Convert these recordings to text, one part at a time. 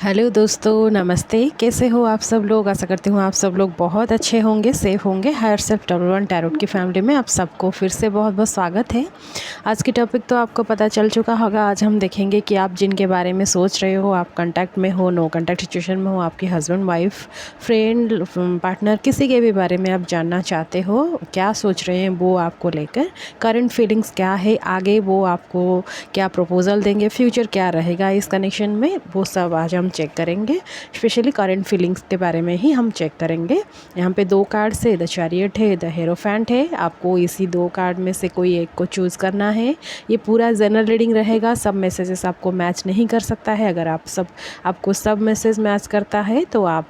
Hello दोस्तों, नमस्ते। कैसे हो आप सब लोग? आशा करती हूँ आप सब लोग बहुत अच्छे होंगे, सेफ़ होंगे। Higher self double one tarot की फैमिली में आप सबको फिर से बहुत बहुत स्वागत है। आज की टॉपिक तो आपको पता चल चुका होगा। आज हम देखेंगे कि आप जिनके बारे में सोच रहे हो, आप कांटेक्ट में हो, नो कांटेक्ट सिचुएशन में हो, आपके हस्बैंड वाइफ, फ्रेंड, पार्टनर, किसी के भी बारे में आप जानना चाहते हो, क्या सोच रहे हैं वो आपको लेकर, करंट फीलिंग्स क्या है, आगे वो आपको क्या प्रपोजल देंगे, फ्यूचर क्या रहेगा इस कनेक्शन में, वो सब आज हम चेक करेंगे। स्पेशली करंट फीलिंग्स के बारे में ही हम चेक करेंगे। यहाँ पे दो कार्ड्स है, द चैरियट है, द हेरोफेंट है। आपको इसी दो कार्ड में से कोई एक को चूज़ करना है। ये पूरा जनरल रीडिंग रहेगा, सब मैसेजेस आपको मैच नहीं कर सकता है। अगर आपको सब मैसेज मैच करता है तो आप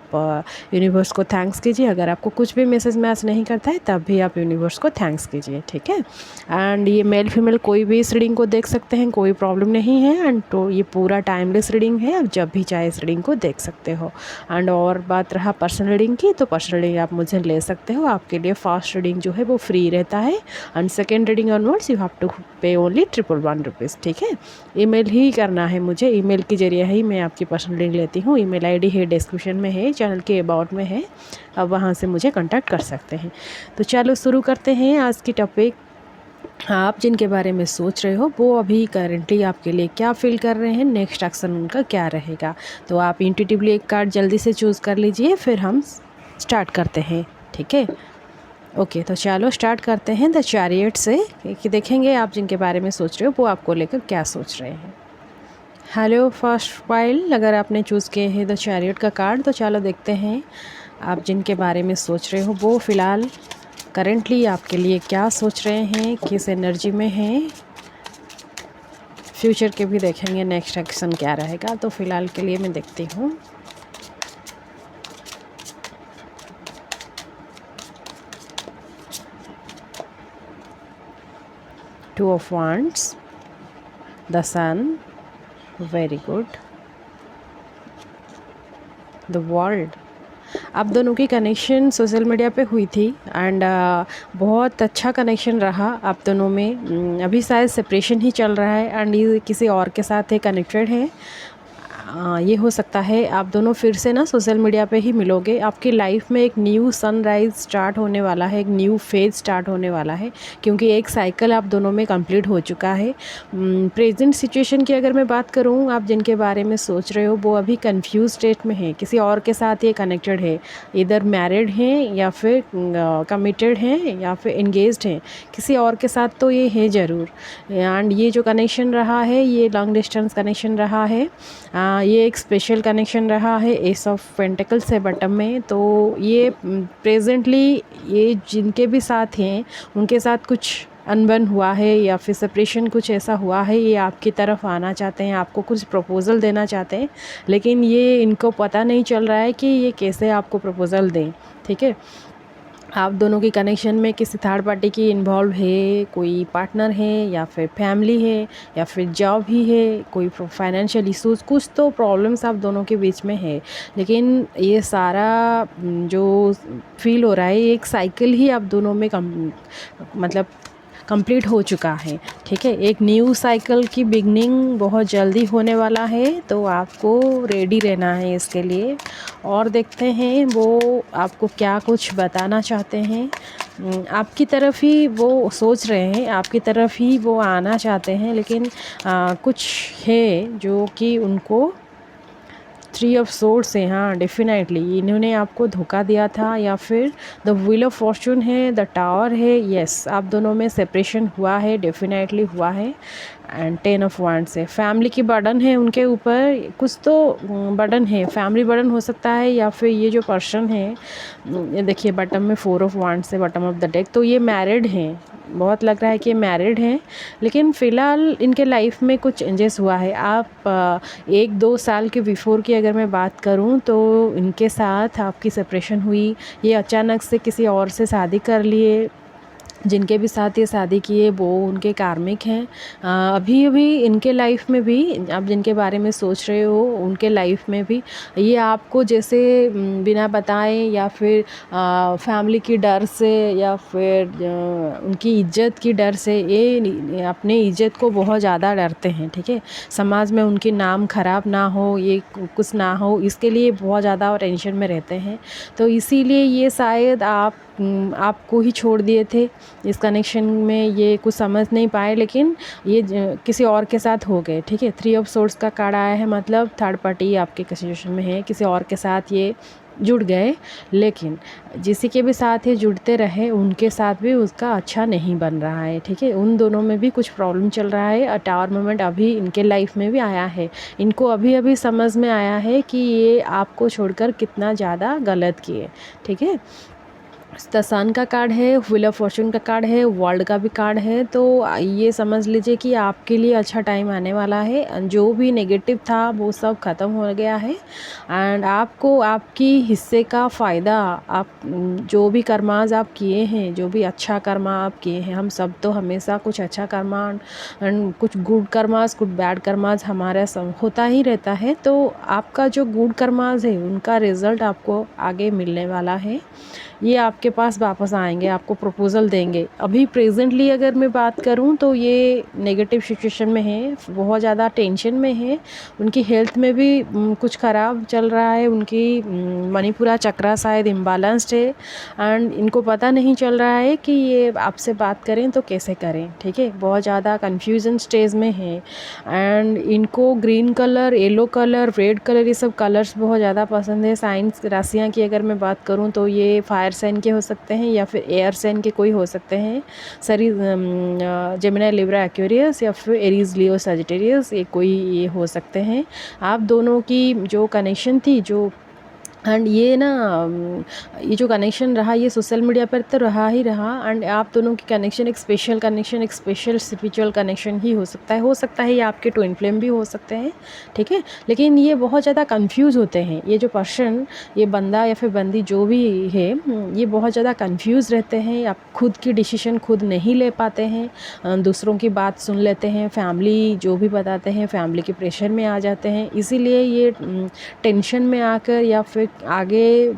यूनिवर्स को थैंक्स कीजिए। अगर आपको कुछ भी मैसेज मैच नहीं करता है तब भी आप यूनिवर्स को थैंक्स कीजिए, ठीक है। एंड ये मेल फीमेल कोई भी इस रीडिंग को देख सकते हैं, कोई प्रॉब्लम नहीं है। एंड तो ये पूरा टाइमलेस रीडिंग है, आप जब भी चाहे इस रीडिंग को देख सकते हो। एंड और बात रहा पर्सनल रीडिंग की, तो पर्सनल रीडिंग आप मुझे ले सकते हो। आपके लिए फर्स्ट रीडिंग जो है वो फ्री रहता है। And second reading onwards you have to pay only 111 rupees, ठीक है। ईमेल ही करना है मुझे, ईमेल के जरिए ही मैं आपकी पर्सनल रीडिंग लेती हूँ। ईमेल आईडी है डिस्क्रिप्शन में है, चैनल के अबाउट में है, आप वहाँ से मुझे कॉन्टैक्ट कर सकते हैं। तो चलो शुरू करते हैं आज की टॉपिक। आप जिनके बारे में सोच रहे हो वो अभी करेंटली आपके लिए क्या फील कर रहे हैं, नेक्स्ट एक्शन उनका क्या रहेगा। तो आप इंट्यूटिवली एक कार्ड जल्दी से चूज़ कर लीजिए, फिर हम स्टार्ट करते हैं, ठीक है। ओके, तो चलो स्टार्ट करते हैं द चैरियट से, कि देखेंगे आप जिनके बारे में सोच रहे हो वो आपको लेकर क्या सोच रहे हैं। हेलो फर्स्ट फाइल, अगर आपने चूज़ किए हैं द चैरियट का कार्ड, तो चलो देखते हैं आप जिनके बारे में सोच रहे हो वो फ़िलहाल करेंटली आपके लिए क्या सोच रहे हैं, किस एनर्जी में हैं। फ्यूचर के भी देखेंगे नेक्स्ट एक्शन क्या रहेगा। तो फ़िलहाल के लिए मैं देखती हूँ। Two of wands, the sun, very good, the world. आप दोनों की कनेक्शन सोशल मीडिया पे हुई थी एंड बहुत अच्छा कनेक्शन रहा आप दोनों में। अभी शायद सेपरेशन ही चल रहा है एंड ये किसी और के साथ है, कनेक्टेड है। ये हो सकता है आप दोनों फिर से ना सोशल मीडिया पे ही मिलोगे। आपकी लाइफ में एक न्यू सनराइज़ स्टार्ट होने वाला है, एक न्यू फेज स्टार्ट होने वाला है, क्योंकि एक साइकिल आप दोनों में कंप्लीट हो चुका है। प्रेजेंट सिचुएशन की अगर मैं बात करूँ, आप जिनके बारे में सोच रहे हो वो अभी कंफ्यूज स्टेट में है, किसी और के साथ ये कनेक्टेड है। इधर मैरिड हैं या फिर कमिटेड हैं या फिर एंगेज्ड हैं, किसी और के साथ तो ये है ज़रूर। एंड ये जो कनेक्शन रहा है ये लॉन्ग डिस्टेंस कनेक्शन रहा है। ये एक स्पेशल कनेक्शन रहा है, एस ऑफ पेंटिकल्स है बटम में। तो ये प्रेजेंटली ये जिनके भी साथ हैं उनके साथ कुछ अनबन हुआ है या फिर सेपरेशन कुछ ऐसा हुआ है। ये आपकी तरफ आना चाहते हैं, आपको कुछ प्रपोज़ल देना चाहते हैं, लेकिन ये इनको पता नहीं चल रहा है कि ये कैसे आपको प्रपोज़ल दें, ठीक है। आप दोनों की कनेक्शन में किसी थर्ड पार्टी की इन्वॉल्व है, कोई पार्टनर है या फिर फैमिली है या फिर जॉब ही है, कोई फाइनेंशियल इश्यूज़, कुछ तो प्रॉब्लम्स आप दोनों के बीच में है। लेकिन ये सारा जो फील हो रहा है एक साइकिल ही आप दोनों में मतलब कंप्लीट हो चुका है, ठीक है। एक न्यू साइकिल की बिगनिंग बहुत जल्दी होने वाला है, तो आपको रेडी रहना है इसके लिए। और देखते हैं वो आपको क्या कुछ बताना चाहते हैं। आपकी तरफ ही वो सोच रहे हैं, आपकी तरफ ही वो आना चाहते हैं, लेकिन कुछ है जो कि उनको 3 ऑफ सोर्ड्स है। हाँ, डेफिनेटली इन्होंने आपको धोखा दिया था, या फिर द व्हील ऑफ फॉर्चून है, द टावर है। यस, आप दोनों में सेपरेशन हुआ है, डेफिनेटली हुआ है। एंड 10 ऑफ वांड्स है, फैमिली की बर्डन है उनके ऊपर, कुछ तो बर्डन है, फैमिली बर्डन हो सकता है, या फिर ये जो पर्सन है, ये देखिए बटम में 4 ऑफ वांड्स है बटम ऑफ द डेक। तो ये मैरिड हैं, बहुत लग रहा है कि ये मैरिड हैं, लेकिन फ़िलहाल इनके लाइफ में कुछ चेंजेस हुआ है। आप 1-2 साल के बिफोर की अगर मैं बात करूं तो इनके साथ आपकी सेपरेशन हुई, ये अचानक से किसी और से शादी कर लिए, जिनके भी साथ ये शादी किए वो उनके कार्मिक हैं। अभी अभी इनके लाइफ में भी आप जिनके बारे में सोच रहे हो उनके लाइफ में भी ये आपको जैसे बिना बताए या फिर फैमिली की डर से या फिर उनकी इज्जत की डर से ये अपने इज्जत को बहुत ज़्यादा डरते हैं, ठीक है। समाज में उनकी नाम खराब ना हो, ये कुछ ना हो, इसके लिए बहुत ज़्यादा टेंशन में रहते हैं। तो इसीलिए ये शायद आपको ही छोड़ दिए थे इस कनेक्शन में, ये कुछ समझ नहीं पाए, लेकिन ये किसी और के साथ हो गए, ठीक है। 3 ऑफ सोर्ड्स का कार्ड आया है, मतलब थर्ड पार्टी आपके सिचुएशन में है, किसी और के साथ ये जुड़ गए। लेकिन जिसी के भी साथ ये जुड़ते रहे उनके साथ भी उसका अच्छा नहीं बन रहा है, ठीक है। उन दोनों में भी कुछ प्रॉब्लम चल रहा है। टावर मोमेंट अभी इनके लाइफ में भी आया है। इनको अभी अभी समझ में आया है कि ये आपको छोड़कर कितना ज़्यादा गलत किए, ठीक है। द सन का कार्ड है, व्हील ऑफ फॉर्चून का कार्ड है, वर्ल्ड का भी कार्ड है। तो ये समझ लीजिए कि आपके लिए अच्छा टाइम आने वाला है। जो भी नेगेटिव था वो सब ख़त्म हो गया है एंड आपको आपकी हिस्से का फ़ायदा, आप जो भी कर्माज आप किए हैं, जो भी अच्छा कर्मा आप किए हैं, हम सब तो हमेशा कुछ अच्छा कर्मा एंड कुछ गुड कर्माज कुछ बैड कर्माज हमारा होता ही रहता है। तो आपका जो गुड कर्माज है उनका रिज़ल्ट आपको आगे मिलने वाला है। ये आपके पास वापस आएंगे, आपको प्रपोज़ल देंगे। अभी प्रेजेंटली अगर मैं बात करूं तो ये नेगेटिव सिचुएशन में है, बहुत ज़्यादा टेंशन में है। उनकी हेल्थ में भी कुछ ख़राब चल रहा है। उनकी मणिपुरा चक्रा शायद इम्बैलेंस्ड है एंड इनको पता नहीं चल रहा है कि ये आपसे बात करें तो कैसे करें, ठीक है। बहुत ज़्यादा कन्फ्यूज़न स्टेज में है एंड इनको green colour, yellow colour, red colour, ये सब कलर्स बहुत ज़्यादा पसंद है। साइंस राशियाँ की अगर मैं बात करूँ तो ये फायर साइन के हो सकते हैं या फिर एयर साइन के कोई हो सकते हैं। सरी जेमिनी, लिब्रा, एक्वेरियस या फिर एरीज, लियो, सजिटेरियस, ये कोई ये हो सकते हैं। आप दोनों की जो कनेक्शन थी जो एंड ये ना ये जो कनेक्शन रहा ये सोशल मीडिया पर तो रहा ही रहा एंड आप दोनों की कनेक्शन एक स्पेशल कनेक्शन, एक स्पेशल स्पिरिचुअल कनेक्शन ही हो सकता है ये आपके ट्विन फ्लेम भी हो सकते हैं, ठीक है। लेकिन ये बहुत ज़्यादा कंफ्यूज होते हैं, ये जो पर्सन, ये बंदा या फिर बंदी जो भी है, ये बहुत ज़्यादा कंफ्यूज रहते हैं। आप खुद की डिसीजन खुद नहीं ले पाते हैं, दूसरों की बात सुन लेते हैं, फैमिली जो भी बताते हैं फैमिली के प्रेशर में आ जाते हैं। इसीलिए ये टेंशन में आकर या फिर आगे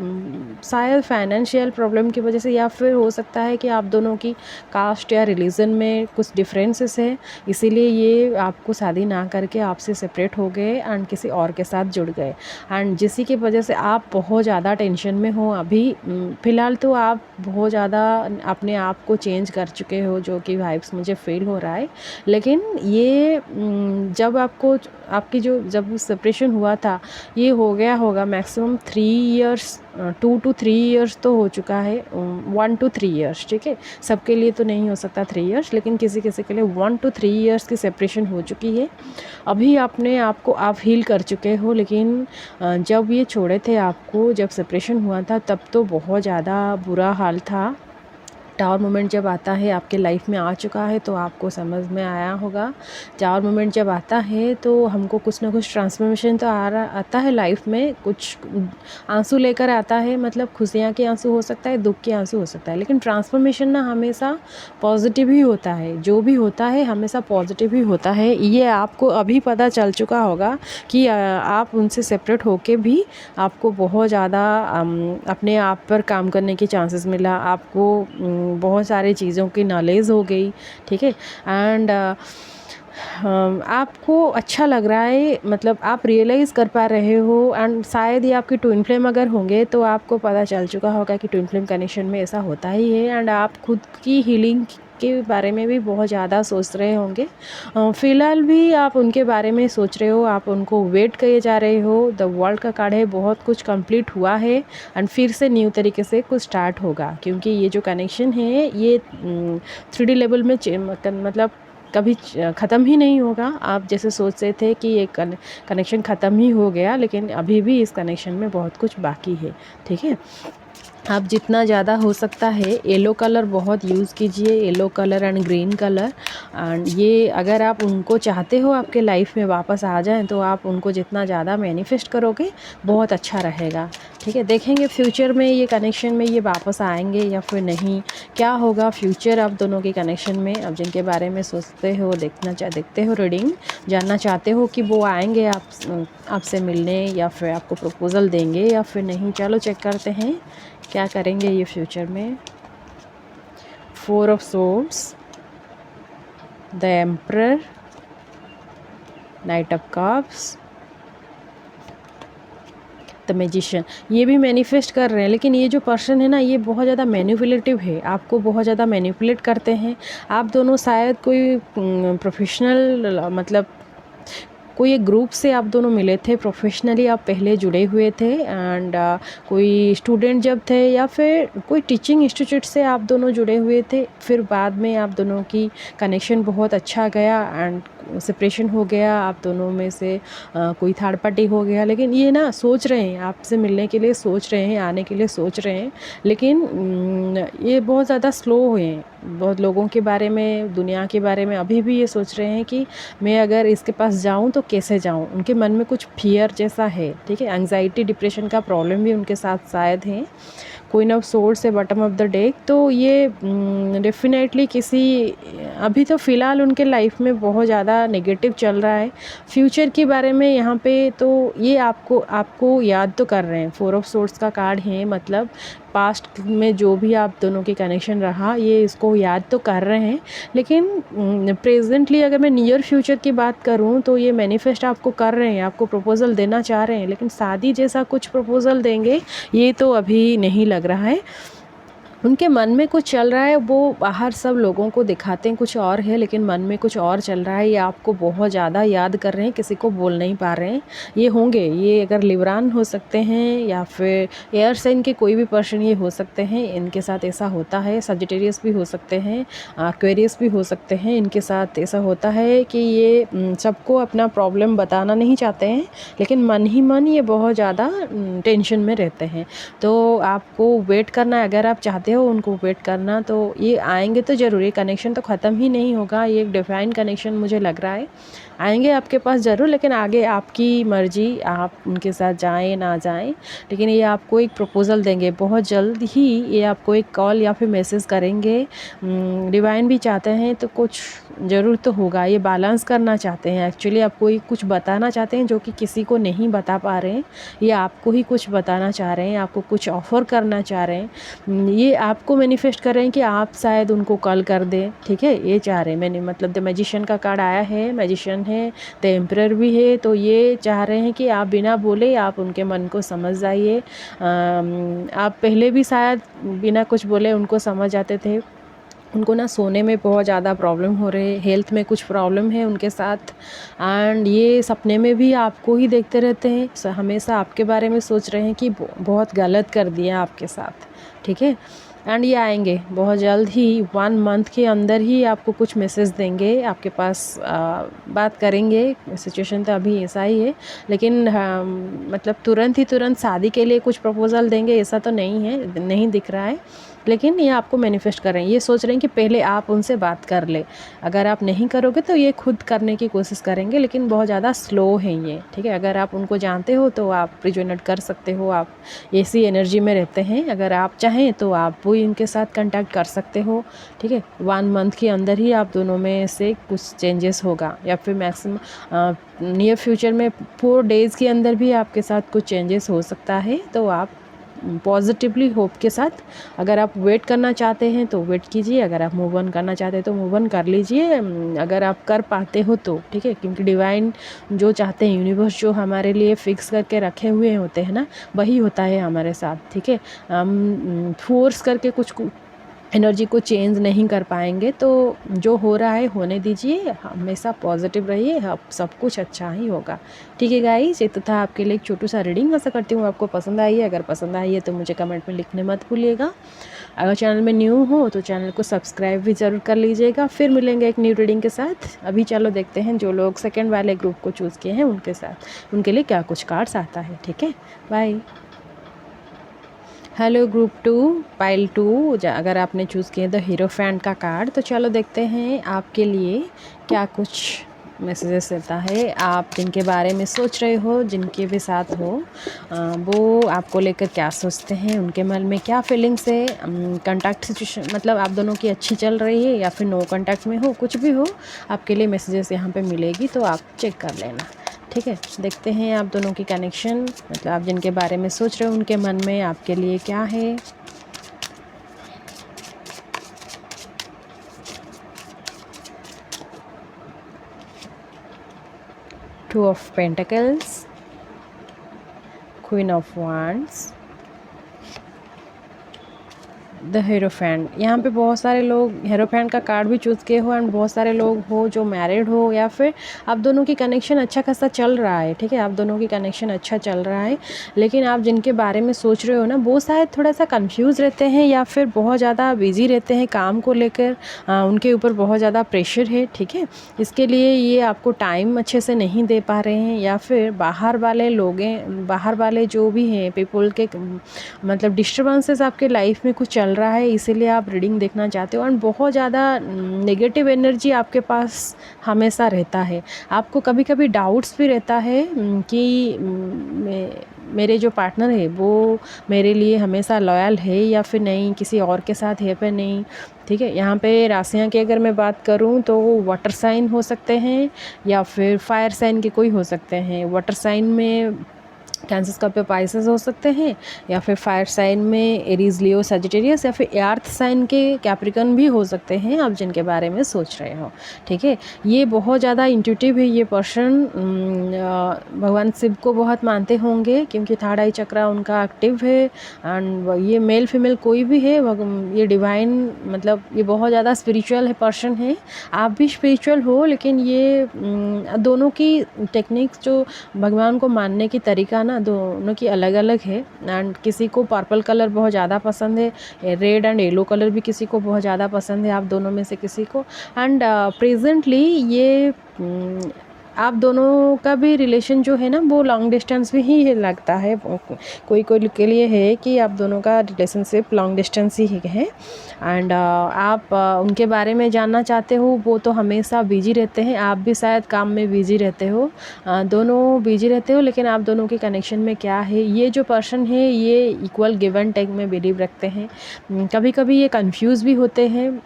शायद फाइनेंशियल प्रॉब्लम की वजह से या फिर हो सकता है कि आप दोनों की कास्ट या रिलीजन में कुछ डिफरेंसेस है, इसीलिए ये आपको शादी ना करके आपसे सेपरेट हो गए एंड किसी और के साथ जुड़ गए एंड जिसी की वजह से आप बहुत ज़्यादा टेंशन में हो। अभी फ़िलहाल तो आप बहुत ज़्यादा अपने आप को चेंज कर चुके हो, जो कि वाइब्स मुझे फील हो रहा है। लेकिन ये जब आपकी जो जब सेपरेशन हुआ था ये हो गया होगा मैक्सिमम 3 ईयर्स, 2 to 3 ईयर्स तो हो चुका है, 1 to 3 ईयर्स, ठीक है। सबके लिए तो नहीं हो सकता 3 ईयर्स, लेकिन किसी किसी के लिए 1 to 3 ईयर्स की सेपरेशन हो चुकी है। अभी अपने आप को आप हील कर चुके हो, लेकिन जब ये छोड़े थे आपको, जब सेपरेशन हुआ था तब तो बहुत ज़्यादा बुरा हाल था। टावर मोमेंट जब आता है आपके लाइफ में आ चुका है तो आपको समझ में आया होगा। टावर मोमेंट जब आता है तो हमको कुछ ना कुछ ट्रांसफॉर्मेशन तो आता है लाइफ में, कुछ आंसू लेकर आता है, मतलब खुशियाँ के आंसू हो सकता है, दुख के आंसू हो सकता है, लेकिन ट्रांसफॉर्मेशन ना हमेशा पॉजिटिव ही होता है। जो भी होता है हमेशा पॉजिटिव ही होता है। ये आपको अभी पता चल चुका होगा कि आप उनसे सेपरेट होके भी आपको बहुत ज़्यादा अपने आप पर काम करने की चांसेस मिला, आपको बहुत सारी चीज़ों की नॉलेज हो गई, ठीक है। एंड आपको अच्छा लग रहा है, मतलब आप रियलाइज़ कर पा रहे हो एंड शायद ये आपकी ट्विन फ्लेम अगर होंगे तो आपको पता चल चुका होगा कि ट्विन फ्लेम कनेक्शन में ऐसा होता ही है एंड आप खुद की हीलिंग के बारे में भी बहुत ज़्यादा सोच रहे होंगे। फ़िलहाल भी आप उनके बारे में सोच रहे हो, आप उनको वेट किए जा रहे हो। द वर्ल्ड का कार्ड है, बहुत कुछ कंप्लीट हुआ है एंड फिर से न्यू तरीके से कुछ स्टार्ट होगा, क्योंकि ये जो कनेक्शन है ये 3D लेवल में मतलब कभी ख़त्म ही नहीं होगा। आप जैसे सोच रहे थे कि ये कनेक्शन ख़त्म ही हो गया, लेकिन अभी भी इस कनेक्शन में बहुत कुछ बाकी है, ठीक है। आप जितना ज़्यादा हो सकता है येलो कलर बहुत यूज़ कीजिए, yellow colour and green colour. And ये अगर आप उनको चाहते हो आपके लाइफ में वापस आ जाएं तो आप उनको जितना ज़्यादा मैनिफेस्ट करोगे बहुत अच्छा रहेगा। ठीक है, देखेंगे फ्यूचर में ये कनेक्शन में ये वापस आएंगे या फिर नहीं, क्या होगा फ्यूचर आप दोनों के कनेक्शन में। अब जिनके बारे में सोचते हो, देखते हो रीडिंग, जानना चाहते हो कि वो आएंगे आपसे मिलने या फिर आपको प्रपोज़ल देंगे या फिर नहीं, चलो चेक करते हैं क्या करेंगे ये फ्यूचर में। 4 of swords, the emperor, night of cups, the magician. ये भी मैनिफेस्ट कर रहे हैं, लेकिन ये जो पर्सन है ना ये बहुत ज़्यादा मैनिपुलेटिव है, आपको बहुत ज़्यादा मैनिपुलेट करते हैं। आप दोनों शायद कोई प्रोफेशनल मतलब कोई एक ग्रुप से आप दोनों मिले थे, प्रोफेशनली आप पहले जुड़े हुए थे एंड कोई स्टूडेंट जब थे या फिर कोई टीचिंग इंस्टीट्यूट से आप दोनों जुड़े हुए थे, फिर बाद में आप दोनों की कनेक्शन बहुत अच्छा गया एंड सेपरेशन हो गया, आप दोनों में से कोई थर्ड पार्टी हो गया। लेकिन ये ना सोच रहे हैं आपसे मिलने के लिए, सोच रहे हैं आने के लिए, सोच रहे हैं, लेकिन ये बहुत ज़्यादा स्लो हुए हैं। बहुत लोगों के बारे में, दुनिया के बारे में अभी भी ये सोच रहे हैं कि मैं अगर इसके पास जाऊं तो कैसे जाऊं। उनके मन में कुछ फियर जैसा है, ठीक है, एंग्जाइटी डिप्रेशन का प्रॉब्लम भी उनके साथ शायद है। क्वीन ऑफ सोर्ड्स है बॉटम ऑफ द डेक, तो ये डेफिनेटली किसी अभी तो फ़िलहाल उनके लाइफ में बहुत ज़्यादा नेगेटिव चल रहा है। फ्यूचर के बारे में यहाँ पे तो ये आपको याद तो कर रहे हैं। 4 ऑफ सोर्ड्स का कार्ड है, मतलब पास्ट में जो भी आप दोनों के कनेक्शन रहा ये इसको याद तो कर रहे हैं, लेकिन प्रेजेंटली अगर मैं नियर फ्यूचर की बात करूं तो ये मैनिफेस्ट आपको कर रहे हैं, आपको प्रपोज़ल देना चाह रहे हैं, लेकिन शादी जैसा कुछ प्रपोज़ल देंगे ये तो अभी नहीं लग रहा है। उनके मन में कुछ चल रहा है, वो बाहर सब लोगों को दिखाते हैं कुछ और है, लेकिन मन में कुछ और चल रहा है। ये आपको बहुत ज़्यादा याद कर रहे हैं, किसी को बोल नहीं पा रहे हैं। ये होंगे, ये अगर लिब्रान हो सकते हैं या फिर एयर साइन के कोई भी पर्सन ये हो सकते हैं, इनके साथ ऐसा होता है। सजिटेरियस भी हो सकते हैं, एक्वेरियस भी हो सकते हैं। इनके साथ ऐसा होता है कि ये सबको अपना प्रॉब्लम बताना नहीं चाहते हैं, लेकिन मन ही मन ये बहुत ज़्यादा टेंशन में रहते हैं। तो आपको वेट करना है, अगर आप चाहते हो उनको वेट करना, तो ये आएंगे तो ज़रूर। ये कनेक्शन तो ख़त्म ही नहीं होगा, ये एक डिवाइन कनेक्शन मुझे लग रहा है। आएंगे आपके पास ज़रूर, लेकिन आगे आपकी मर्ज़ी, आप उनके साथ जाएं ना जाएं, लेकिन ये आपको एक प्रपोज़ल देंगे बहुत जल्द ही। ये आपको एक कॉल या फिर मैसेज करेंगे। डिवाइन भी चाहते हैं तो कुछ ज़रूर तो होगा। ये बैलेंस करना चाहते हैं, एक्चुअली आपको ही कुछ बताना चाहते हैं जो कि किसी को नहीं बता पा रहे हैं। ये आपको ही कुछ बताना चाह रहे हैं, आपको कुछ ऑफ़र करना चाह रहे हैं। ये आपको मैनिफेस्ट कर रहे हैं कि आप शायद उनको कॉल कर दें, ठीक है, ये चाह रहे हैं। मैंने मतलब द मैजिशियन का कार्ड आया है, मैजिशियन है, द एम्परर भी है, तो ये चाह रहे हैं कि आप बिना बोले आप उनके मन को समझ जाइए। आप पहले भी शायद बिना कुछ बोले उनको समझ आते थे। उनको ना सोने में बहुत ज़्यादा प्रॉब्लम हो रहे, हेल्थ में कुछ प्रॉब्लम है उनके साथ, एंड ये सपने में भी आपको ही देखते रहते हैं, हमेशा आपके बारे में सोच रहे हैं कि बहुत गलत कर दिया आपके साथ, ठीक है। एंड ये आएंगे बहुत जल्द ही, 1 मंथ के अंदर ही आपको कुछ मैसेज देंगे, आपके पास बात करेंगे। सिचुएशन तो अभी ऐसा ही है, लेकिन मतलब तुरंत शादी के लिए कुछ प्रपोज़ल देंगे ऐसा तो नहीं है, नहीं दिख रहा है। लेकिन ये आपको मैनिफेस्ट कर रहे हैं, ये सोच रहे हैं कि पहले आप उनसे बात कर ले। अगर आप नहीं करोगे तो ये खुद करने की कोशिश करेंगे, लेकिन बहुत ज़्यादा स्लो है ये, ठीक है। अगर आप उनको जानते हो तो आप रिजोनेट कर सकते हो, आप ऐसी एनर्जी में रहते हैं। अगर आप चाहें तो आप वो इनके साथ कांटेक्ट कर सकते हो, ठीक है। 1 मंथ के अंदर ही आप दोनों में से कुछ चेंजेस होगा, या फिर मैक्सिमम नियर फ्यूचर में 4 डेज़ के अंदर भी आपके साथ कुछ चेंजेस हो सकता है। तो आप पॉजिटिवली होप के साथ, अगर आप वेट करना चाहते हैं तो वेट कीजिए, अगर आप मूव ऑन करना चाहते हैं तो मूव ऑन कर लीजिए, अगर आप कर पाते हो तो, ठीक है। क्योंकि डिवाइन जो चाहते हैं, यूनिवर्स जो हमारे लिए फिक्स करके रखे हुए होते हैं ना, वही होता है हमारे साथ, ठीक है। हम फोर्स करके कुछ एनर्जी को चेंज नहीं कर पाएंगे। तो जो हो रहा है होने दीजिए, हमेशा पॉजिटिव रहिए, अब सब कुछ अच्छा ही होगा, ठीक है गाइस। ये तो था आपके लिए एक छोटू सा रीडिंग। आशा करती हूँ आपको पसंद आई है। अगर पसंद आई है तो मुझे कमेंट में लिखने मत भूलिएगा। अगर चैनल में न्यू हो तो चैनल को सब्सक्राइब भी ज़रूर कर लीजिएगा। फिर मिलेंगे एक न्यू रीडिंग के साथ। अभी चलो देखते हैं जो लोग सेकेंड वाले ग्रुप को चूज़ किए हैं उनके साथ, उनके लिए क्या कुछ कार्ड्स आता है, ठीक है। बाय। हेलो ग्रुप 2 पाइल 2, अगर आपने चूज़ किया द हीरोफेंट का कार्ड, तो चलो देखते हैं आपके लिए क्या कुछ मैसेजेस देता है। आप जिनके बारे में सोच रहे हो, जिनके भी साथ हो, वो आपको लेकर क्या सोचते हैं, उनके मन में क्या फीलिंग्स है। कॉन्टैक्ट सिचुएशन मतलब आप दोनों की अच्छी चल रही है या फिर नो कॉन्टैक्ट में हो, कुछ भी हो, आपके लिए मैसेजेस यहाँ पे मिलेगी, तो आप चेक कर लेना। ठीक है, देखते हैं आप दोनों की कनेक्शन, मतलब आप जिनके बारे में सोच रहे हो उनके मन में आपके लिए क्या है। Two of pentacles, queen of wands, the hierophant. यहाँ पे बहुत सारे लोग हीरोफेंट का कार्ड भी चूज़ किए हो, एंड बहुत सारे लोग हो जो मैरिड हो, या फिर आप दोनों की कनेक्शन अच्छा खासा चल रहा है। ठीक है, आप दोनों की कनेक्शन अच्छा चल रहा है, लेकिन आप जिनके बारे में सोच रहे हो ना, वो शायद थोड़ा सा कंफ्यूज रहते हैं या फिर बहुत ज़्यादा बिजी रहते हैं काम को लेकर। उनके ऊपर बहुत ज़्यादा प्रेशर है। ठीक है, इसके लिए ये आपको टाइम अच्छे से नहीं दे पा रहे हैं, या फिर बाहर वाले जो भी हैं पीपल के मतलब डिस्टर्बेंसेस आपके लाइफ में कुछ चल रहा है, इसीलिए आप रीडिंग देखना चाहते हो। एंड बहुत ज़्यादा नेगेटिव एनर्जी आपके पास हमेशा रहता है। आपको कभी कभी डाउट्स भी रहता है कि मेरे जो पार्टनर है वो मेरे लिए हमेशा लॉयल है या फिर नहीं, किसी और के साथ है पर नहीं। ठीक है, यहाँ पे राशियाँ की अगर मैं बात करूँ तो वाटर साइन हो सकते हैं या फिर फायर साइन के कोई हो सकते हैं। वाटर साइन में कैंसर स्कॉर्पियो पाइसेस हो सकते हैं, या फिर फायर साइन में एरीज लियो सजिटेरियस, या फिर अर्थ साइन के कैप्रिकन भी हो सकते हैं आप जिनके बारे में सोच रहे हो। ठीक है, ये बहुत ज़्यादा इंट्यूटिव है ये पर्सन। भगवान शिव को बहुत मानते होंगे क्योंकि थर्ड आई चक्रा उनका एक्टिव है। एंड ये मेल फीमेल कोई भी है, ये डिवाइन मतलब ये बहुत ज़्यादा स्पिरिचुअल है पर्सन है। आप भी स्पिरिचुअल हो, लेकिन ये दोनों की टेक्निक्स जो भगवान को मानने की तरीका ना दोनों की अलग अलग है। एंड किसी को पर्पल कलर बहुत ज़्यादा पसंद है, रेड एंड येलो कलर भी किसी को बहुत ज़्यादा पसंद है, आप दोनों में से किसी को। एंड प्रेजेंटली ये आप दोनों का भी रिलेशन जो है ना वो लॉन्ग डिस्टेंस भी ही लगता है। कोई कोई के लिए है कि आप दोनों का रिलेशनशिप लॉन्ग डिस्टेंस ही है। एंड आप उनके बारे में जानना चाहते हो, वो तो हमेशा बिजी रहते हैं, आप भी शायद काम में बिजी रहते हो, दोनों बिजी रहते हो, लेकिन आप दोनों के कनेक्शन में क्या है, ये जो पर्सन है ये इक्वल गिव एंड टेक में बिलीव रखते हैं। कभी कभी ये कंफ्यूज भी होते हैं,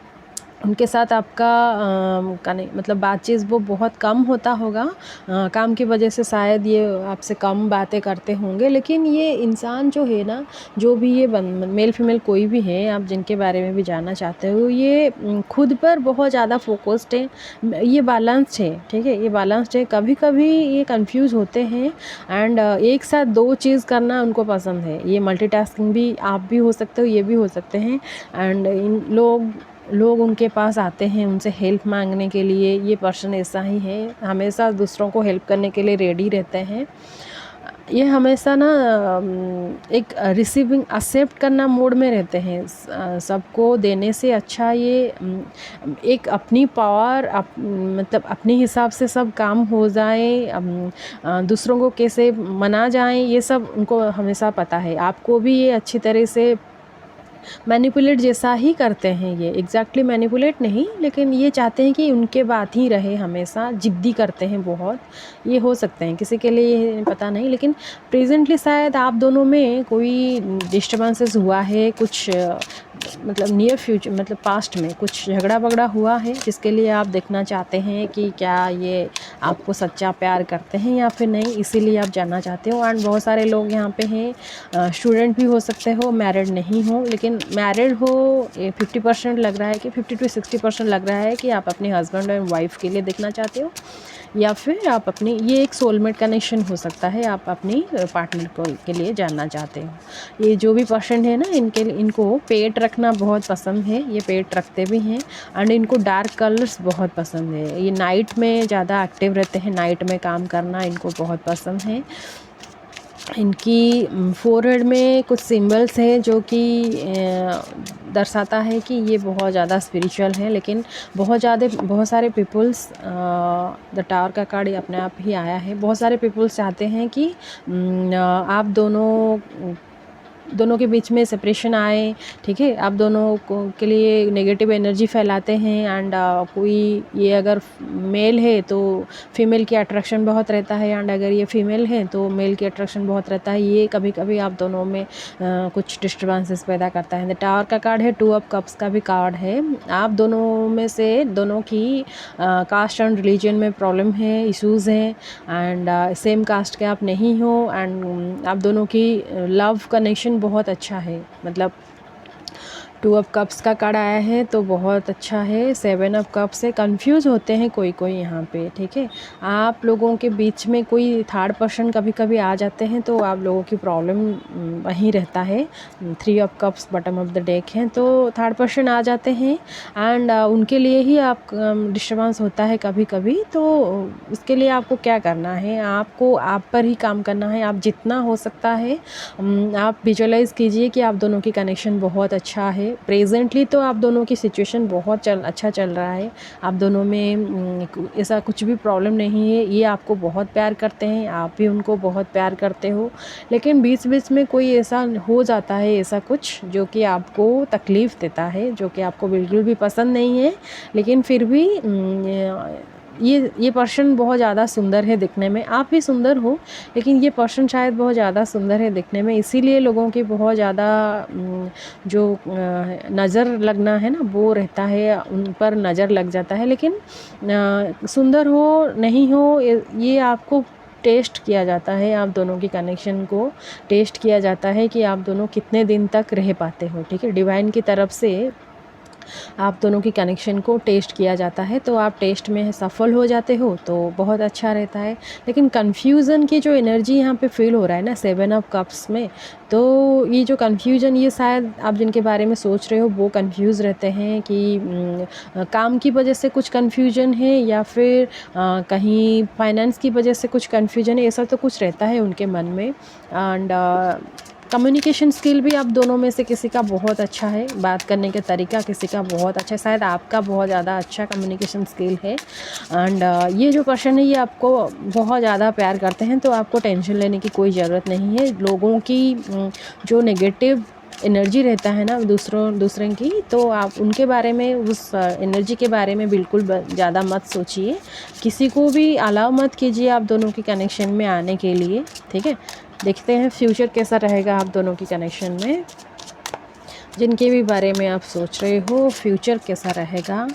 उनके साथ आपका मतलब बातचीत वो बहुत कम होता होगा, काम की वजह से शायद ये आपसे कम बातें करते होंगे। लेकिन ये इंसान जो है ना, जो भी ये मेल फीमेल कोई भी है आप जिनके बारे में भी जानना चाहते हो, ये खुद पर बहुत ज़्यादा फोकस्ड है, ये बैलेंस्ड है। ठीक है, ये बैलेंस्ड है। कभी कभी ये कंफ्यूज होते हैं, एंड एक साथ दो चीज़ करना उनको पसंद है। ये मल्टीटास्किंग भी आप भी हो सकते हो, ये भी हो सकते हैं। एंड इन लोग उनके पास आते हैं उनसे हेल्प मांगने के लिए, ये पर्सन ऐसा ही है, हमेशा दूसरों को हेल्प करने के लिए रेडी रहते हैं। ये हमेशा ना एक रिसीविंग एक्सेप्ट करना मोड में रहते हैं। सबको देने से अच्छा ये एक अपनी पावर मतलब अपने हिसाब से सब काम हो जाए, दूसरों को कैसे मना जाए, ये सब उनको हमेशा पता है। आपको भी ये अच्छी तरह से मैनिपुलेट जैसा ही करते हैं, ये एग्जैक्टली मैनिपुलेट नहीं, लेकिन ये चाहते हैं कि उनके बात ही रहे, हमेशा जिद्दी करते हैं बहुत। ये हो सकते हैं, किसी के लिए ये पता नहीं, लेकिन प्रेजेंटली शायद आप दोनों में कोई डिस्टर्बेंसेस हुआ है, कुछ मतलब नियर फ्यूचर मतलब पास्ट में कुछ झगड़ा वगड़ा हुआ है, जिसके लिए आप देखना चाहते हैं कि क्या ये आपको सच्चा प्यार करते हैं या फिर नहीं, इसीलिए आप जानना चाहते हो। एंड बहुत सारे लोग यहाँ पे हैं, स्टूडेंट भी हो सकते हो, मैरिड नहीं हो, लेकिन मैरिड हो 50% लग रहा है कि 50 to 60% लग रहा है कि आप अपने हस्बैंड एंड वाइफ के लिए देखना चाहते हो, या फिर आप अपनी ये एक सोलमेट कनेक्शन हो सकता है, आप अपनी पार्टनर को के लिए जानना चाहते हो। ये जो भी पर्सन है ना, इनको पेट रखना बहुत पसंद है, ये पेट रखते भी हैं। एंड इनको डार्क कलर्स बहुत पसंद है, ये नाइट में ज़्यादा एक्टिव रहते हैं, नाइट में काम करना इनको बहुत पसंद है। इनकी फोरहेड में कुछ सिंबल्स हैं जो कि दर्शाता है कि ये बहुत ज़्यादा स्पिरिचुअल है, लेकिन बहुत सारे पीपल्स द टावर का कार्ड अपने आप ही आया है। बहुत सारे पीपल्स चाहते हैं कि आप दोनों दोनों के बीच में सेपरेशन आए, ठीक है, आप दोनों को के लिए नेगेटिव एनर्जी फैलाते हैं। एंड कोई ये अगर मेल है तो फीमेल की अट्रैक्शन बहुत रहता है, एंड अगर ये फीमेल है तो मेल की अट्रैक्शन बहुत रहता है। ये कभी कभी आप दोनों में कुछ डिस्टर्बेंसेस पैदा करता है। द टावर का कार्ड है, 2 ऑफ कप्स का भी कार्ड है। आप दोनों में से दोनों की कास्ट एंड रिलीजन में प्रॉब्लम है, इश्यूज़ हैं, एंड सेम कास्ट के आप नहीं हो। एंड आप दोनों की लव कनेक्शन बहुत अच्छा है, मतलब 2 ऑफ कप्स का कार्ड आया है तो बहुत अच्छा है। 7 ऑफ कप्स से कंफ्यूज होते हैं कोई यहाँ पे, ठीक है। आप लोगों के बीच में कोई थर्ड पर्सन कभी कभी आ जाते हैं तो आप लोगों की प्रॉब्लम वहीं रहता है। 3 of cups bottom of the deck हैं तो थर्ड पर्सन आ जाते हैं, एंड उनके लिए ही आप डिस्टर्बेंस होता है कभी कभी। तो इसके लिए आपको क्या करना है, आपको आप पर ही काम करना है। आप जितना हो सकता है आप विजुअलाइज़ कीजिए कि आप दोनों की कनेक्शन बहुत अच्छा है। प्रेजेंटली तो आप दोनों की सिचुएशन बहुत अच्छा चल रहा है। आप दोनों में ऐसा कुछ भी प्रॉब्लम नहीं है। ये आपको बहुत प्यार करते हैं, आप भी उनको बहुत प्यार करते हो। लेकिन बीच बीच में कोई ऐसा हो जाता है, ऐसा कुछ जो कि आपको तकलीफ़ देता है, जो कि आपको बिल्कुल भी पसंद नहीं है। लेकिन फिर भी ये पर्सन बहुत ज़्यादा सुंदर है दिखने में, आप भी सुंदर हो, लेकिन ये पर्सन शायद बहुत ज़्यादा सुंदर है दिखने में, इसीलिए लोगों की बहुत ज़्यादा जो नज़र लगना है ना वो रहता है, उन पर नज़र लग जाता है। लेकिन सुंदर हो नहीं हो ये आपको टेस्ट किया जाता है, आप दोनों की कनेक्शन को टेस्ट किया जाता है कि आप दोनों कितने दिन तक रह पाते हो, ठीक है। डिवाइन की तरफ से आप दोनों की कनेक्शन को टेस्ट किया जाता है, तो आप टेस्ट में सफल हो जाते हो तो बहुत अच्छा रहता है। लेकिन कन्फ्यूज़न की जो एनर्जी यहाँ पे फील हो रहा है ना 7 ऑफ कप्स में, तो ये जो कन्फ्यूज़न, ये शायद आप जिनके बारे में सोच रहे हो वो कन्फ्यूज़ रहते हैं कि काम की वजह से कुछ कन्फ्यूजन है, या फिर कहीं फाइनेंस की वजह से कुछ कन्फ्यूजन है, ऐसा तो कुछ रहता है उनके मन में। एंड कम्युनिकेशन स्किल भी आप दोनों में से किसी का बहुत अच्छा है, बात करने का तरीका किसी का बहुत अच्छा है, शायद आपका बहुत ज़्यादा अच्छा कम्युनिकेशन स्किल है। एंड ये जो पर्सन है ये आपको बहुत ज़्यादा प्यार करते हैं, तो आपको टेंशन लेने की कोई ज़रूरत नहीं है। लोगों की जो नेगेटिव एनर्जी रहता है ना दूसरे की, तो आप उनके बारे में, उस एनर्जी के बारे में बिल्कुल ज़्यादा मत सोचिए। किसी को भी अलाउ मत कीजिए आप दोनों की कनेक्शन में आने के लिए, ठीक है। देखते हैं फ्यूचर कैसा रहेगा आप दोनों की कनेक्शन में, जिनके भी बारे में आप सोच रहे हो फ्यूचर कैसा रहेगा।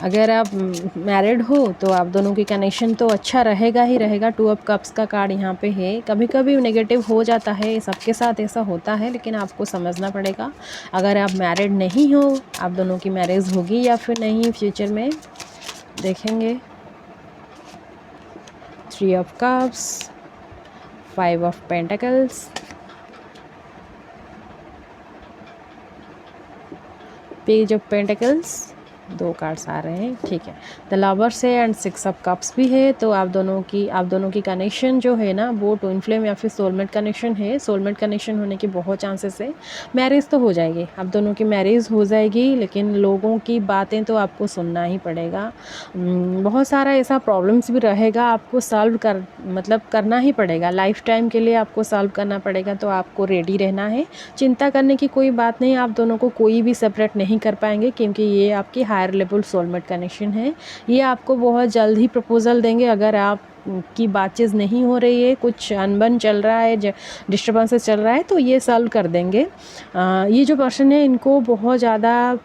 अगर आप मैरिड हो तो आप दोनों की कनेक्शन तो अच्छा रहेगा ही रहेगा। 2 ऑफ कप्स का कार्ड यहाँ पे है। कभी कभी नेगेटिव हो जाता है, सबके साथ ऐसा होता है, लेकिन आपको समझना पड़ेगा। अगर आप मैरिड नहीं हो, आप दोनों की मैरिज होगी या फिर नहीं फ्यूचर में देखेंगे। 3 of cups, 5 of pentacles, page of pentacles, 2 cards आ रहे हैं, ठीक है। द लवर्स है एंड 6 ऑफ कप्स भी है। तो आप दोनों की कनेक्शन जो है ना वो ट्विन फ्लेम या फिर सोलमेट कनेक्शन है। सोलमेट कनेक्शन होने के बहुत चांसेस है। मैरिज तो हो जाएगी, आप दोनों की मैरिज हो जाएगी, लेकिन लोगों की बातें तो आपको सुनना ही पड़ेगा। बहुत सारा ऐसा प्रॉब्लम्स भी रहेगा, आपको करना ही पड़ेगा, लाइफ टाइम के लिए आपको सॉल्व करना पड़ेगा। तो आपको रेडी रहना है, चिंता करने की कोई बात नहीं। आप दोनों को कोई भी सेपरेट नहीं कर पाएंगे, क्योंकि ये आपकी हायर लेवल सोलमेट कनेक्शन है। ये आपको बहुत जल्द ही प्रपोजल देंगे। अगर आप की बातचीत नहीं हो रही है, कुछ अनबन चल रहा है, डिस्टर्बेंसेस चल रहा है, तो ये सॉल्व कर देंगे। ये जो पर्सन है इनको बहुत ज़्यादा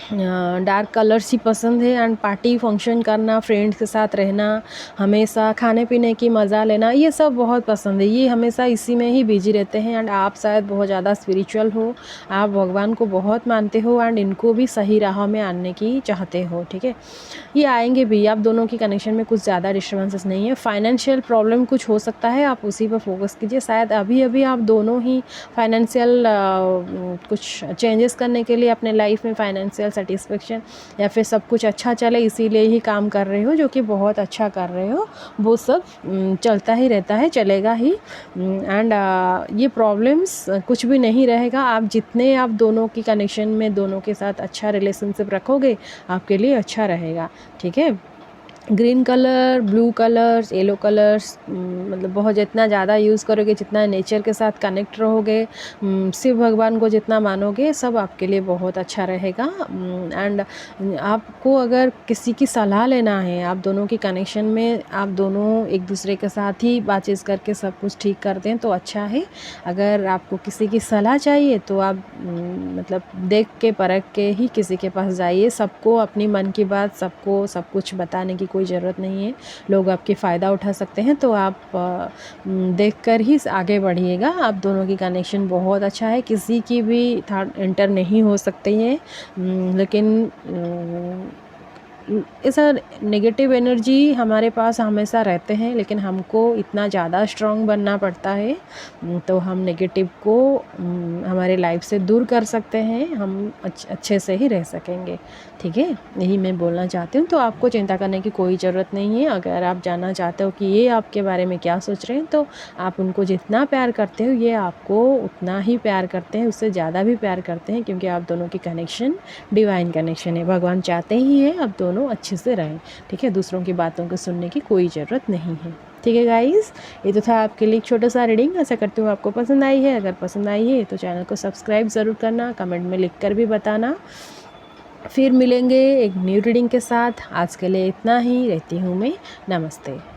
डार्क कलर्स ही पसंद है, एंड पार्टी फंक्शन करना, फ्रेंड्स के साथ रहना, हमेशा खाने पीने की मज़ा लेना, ये सब बहुत पसंद है। ये हमेशा इसी में ही बिजी रहते हैं। एंड आप शायद बहुत ज़्यादा स्पिरिचुअल हो, आप भगवान को बहुत मानते हो, एंड इनको भी सही राह में आने की चाहते हो, ठीक है। ये आएंगे भी। आप दोनों की कनेक्शन में कुछ ज़्यादा डिस्टर्बेंसेस नहीं है। फाइनेंशियल प्रॉब्लम कुछ हो सकता है, आप उसी पर फोकस कीजिए। शायद अभी आप दोनों ही फाइनेंशियल कुछ चेंजेस करने के लिए अपने लाइफ में फाइनेंशियल सेटिस्फेक्शन या फिर सब कुछ अच्छा चले, इसीलिए ही काम कर रहे हो, जो कि बहुत अच्छा कर रहे हो। वो सब चलता ही रहता है, चलेगा ही। एंड ये प्रॉब्लम्स कुछ भी नहीं रहेगा। आप जितने आप दोनों की कनेक्शन में दोनों के साथ अच्छा रिलेशनशिप रखोगे, आपके लिए अच्छा रहेगा, ठीक है। Green colour, blue colours, yellow colours, मतलब बहुत जितना ज़्यादा यूज़ करोगे, जितना नेचर के साथ कनेक्ट रहोगे, शिव भगवान को जितना मानोगे, सब आपके लिए बहुत अच्छा रहेगा। एंड आपको अगर किसी की सलाह लेना है, आप दोनों की कनेक्शन में आप दोनों एक दूसरे के साथ ही बातचीत करके सब कुछ ठीक करते हैं तो अच्छा है। अगर आपको किसी की सलाह चाहिए तो आप मतलब देख के परख के ही किसी के पास जाइए। सबको अपनी मन की बात, सबको सब कुछ बताने की कोई ज़रूरत नहीं है। लोग आपके फ़ायदा उठा सकते हैं, तो आप देखकर ही आगे बढ़िएगा। आप दोनों की कनेक्शन बहुत अच्छा है, किसी की भी थॉट एंटर नहीं हो सकती है। लेकिन ऐसा नेगेटिव एनर्जी हमारे पास हमेशा रहते हैं, लेकिन हमको इतना ज़्यादा स्ट्रॉन्ग बनना पड़ता है। तो हम नेगेटिव को हमारे लाइफ से दूर कर सकते हैं, हम अच्छे से ही रह सकेंगे। ठीक है, यही मैं बोलना चाहती हूँ। तो आपको चिंता करने की कोई ज़रूरत नहीं है। अगर आप जानना चाहते हो कि ये आपके बारे में क्या सोच रहे हैं, तो आप उनको जितना प्यार करते हो, ये आपको उतना ही प्यार करते हैं, उससे ज़्यादा भी प्यार करते हैं, क्योंकि आप दोनों की कनेक्शन डिवाइन कनेक्शन है। भगवान चाहते ही है आप दोनों अच्छे से रहें। ठीक है, दूसरों की बातों को सुनने की कोई ज़रूरत नहीं है। ठीक है गाइस, ये तो था आपके लिए एक छोटा सा रीडिंग। आशा करती हूँ आपको पसंद आई है। अगर पसंद आई है तो चैनल को सब्सक्राइब ज़रूर करना, कमेंट में लिख कर भी बताना। फिर मिलेंगे एक न्यू रीडिंग के साथ। आज के लिए इतना ही। रहती हूँ मैं। नमस्ते।